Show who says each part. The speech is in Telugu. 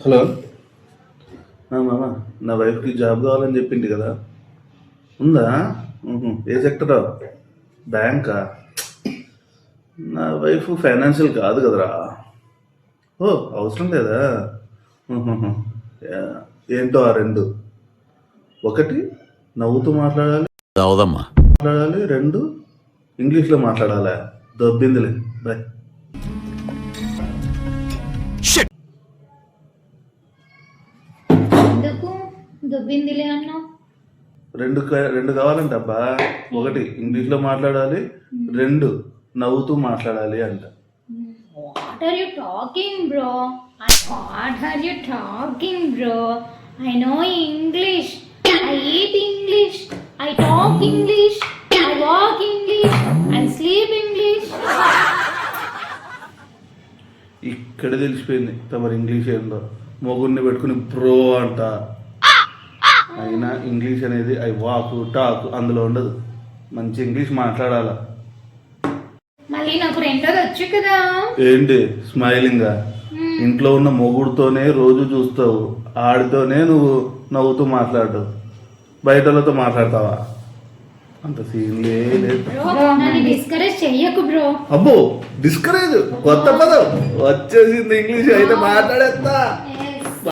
Speaker 1: హలో. మామ, నా వైఫ్కి జాబ్ కావాలని చెప్పింది కదా, ఉందా? ఏ సెక్టరా? బ్యాంకా? నా వైఫ్ ఫైనాన్షియల్ కాదు కదరా. ఓ, అవసరం లేదా? ఉహుహు. ఏంటో ఆ రెండు: ఒకటి నవ్వుతూ మాట్లాడాలి, రెండు ఇంగ్లీష్లో మాట్లాడాలా? దొబ్బిందిలే, బాయ్.
Speaker 2: ఎందుకు దుబ్బిందిలే అన్నా?
Speaker 1: రెండు కావాలంట అబ్బా. ఒకటి ఇంగ్లీష్లో మాట్లాడాలి, రెండు నవ్వుతూ మాట్లాడాలి అంట.
Speaker 2: What are you talking, bro? What are you talking, bro? I know English. I eat English. I talk English. I walk English. I sleep English.
Speaker 1: ఇక్కడ తెలిసిపోయింది తమరు ఇంగ్లీష్ ఏందో. మొగుడిని పెట్టుకుని బ్రో అంట. అయినా ఇంగ్లీష్ అనేది ఐ వాక్ టాక్ అందులో ఉండదు. మంచి ఇంగ్లీష్ మాట్లాడాలా.
Speaker 2: మళ్ళీ నాకు రెండోది వచ్చు కదా.
Speaker 1: ఏంటి స్మైలింగా? ఇంట్లో ఉన్న మొగుడుతోనే రోజు చూస్తావు, ఆడితోనే నువ్వు నవ్వుతూ మాట్లాడవు, బయట వాళ్ళతో మాట్లాడతావా? అంత సీన్ లేదు.
Speaker 2: నన్ను డిస్కరేజ్ చెయ్యకు బ్రో.
Speaker 1: అబ్బో, డిస్కరేజ్ కొత్త పదం వచ్చేసింది. ఇంగ్లీష్ అయితే మాట్లాడేస్తా.